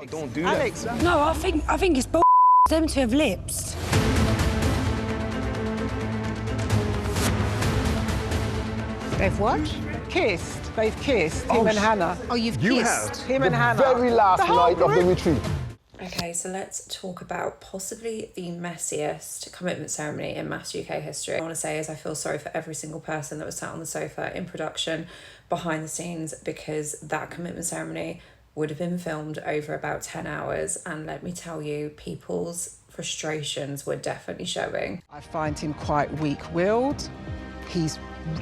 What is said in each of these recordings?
Oh, don't do that. Alex. No, I think it's bull. Them two have lips. They've what? Kissed. They've kissed, him and Hannah. Oh, you've You kissed. have. Him the and Hannah. very last The whole night of the group. retreat. Okay, so let's talk about possibly the messiest commitment ceremony in MAFS UK history. I want to say is I feel sorry for every single person that was sat on the sofa in production, behind the scenes, because that commitment ceremony would have been filmed over about 10 hours. And let me tell you, people's frustrations were definitely showing. I find him quite weak-willed.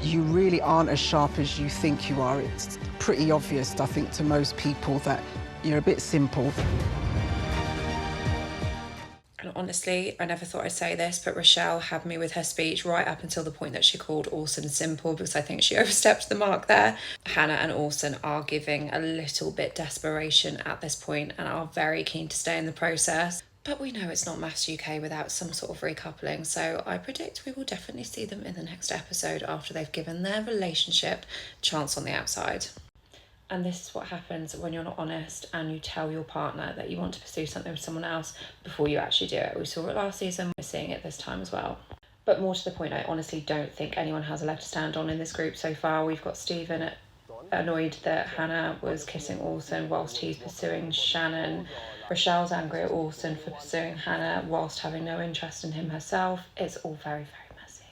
You really aren't as sharp as you think you are. It's pretty obvious, I think, to most people that you're a bit simple. And honestly, I never thought I'd say this, but Rochelle had me with her speech right up until the point that she called Orson simple, because I think she overstepped the mark there. Hannah and Orson are giving a little bit desperation at this point and are very keen to stay in the process. But we know it's not MAFS UK without some sort of recoupling, so I predict we will definitely see them in the next episode after they've given their relationship a chance on the outside. And this is what happens when you're not honest and you tell your partner that you want to pursue something with someone else before you actually do it. We saw it last season, we're seeing it this time as well. But more to the point, I honestly don't think anyone has a leg to stand on in this group so far. We've got Stephen annoyed that Hannah was kissing Orson whilst he's pursuing Shannon. Rochelle's angry at Orson for pursuing Hannah whilst having no interest in him herself. It's all very, very messy.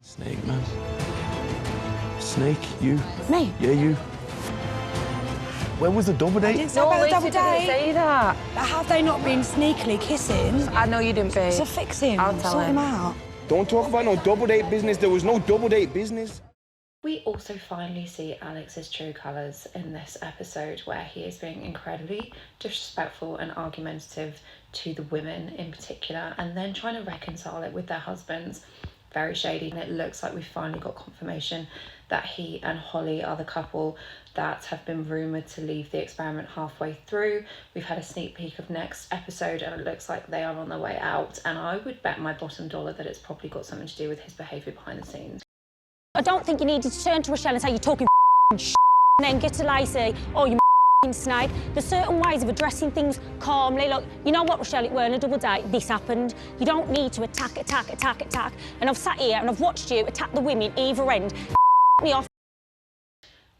Snake, man. Snake, you. Me? Yeah, you. Where was the double I date? didn't say about the double date. Say that. Have they not been sneakily kissing? I know you didn't, babe. So fix him. I'll tell Sort him. him out. Don't talk about no double date business. There was no double date business. We also finally see Alex's true colours in this episode, where he is being incredibly disrespectful and argumentative to the women in particular, and then trying to reconcile it with their husbands. Very shady, and it looks like we've finally got confirmation that he and Holly are the couple that have been rumoured to leave the experiment halfway through. We've had a sneak peek of next episode and it looks like they are on their way out, and I would bet my bottom dollar that it's probably got something to do with his behaviour behind the scenes. I don't think you needed to turn to Rochelle and say you're talking and then get to Lacey, oh, you snake. There's certain ways of addressing things calmly. Look, you know what, Rochelle, it weren't a double date. This happened. You don't need to attack. And I've sat here and I've watched you attack the women either end. Me off.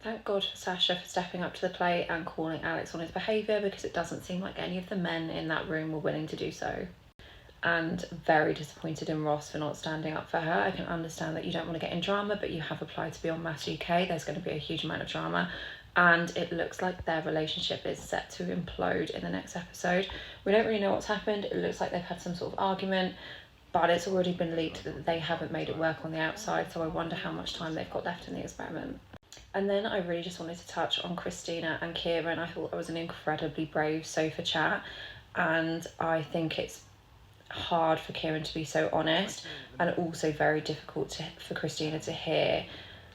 Thank God for Sasha for stepping up to the plate and calling Alex on his behaviour, because it doesn't seem like any of the men in that room were willing to do so. And very disappointed in Ross for not standing up for her. I can understand that you don't want to get in drama, but you have applied to be on MAFS UK. There's going to be a huge amount of drama, and it looks like their relationship is set to implode in the next episode. We don't really know what's happened. It looks like they've had some sort of argument, but it's already been leaked that they haven't made it work on the outside, so I wonder how much time they've got left in the experiment. And then I really just wanted to touch on Christina and Kieran. I thought it was an incredibly brave sofa chat, and I think it's hard for Kieran to be so honest, and also very difficult for Christina to hear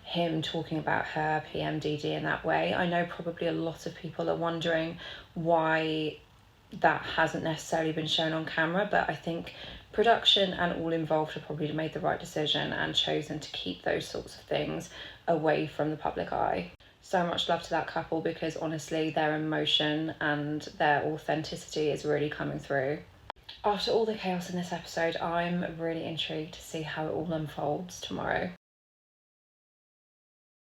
him talking about her PMDD in that way. I know probably a lot of people are wondering why that hasn't necessarily been shown on camera, but I think production and all involved have probably made the right decision and chosen to keep those sorts of things away from the public eye. So much love to that couple, because honestly their emotion and their authenticity is really coming through. After all the chaos in this episode, I'm really intrigued to see how it all unfolds tomorrow.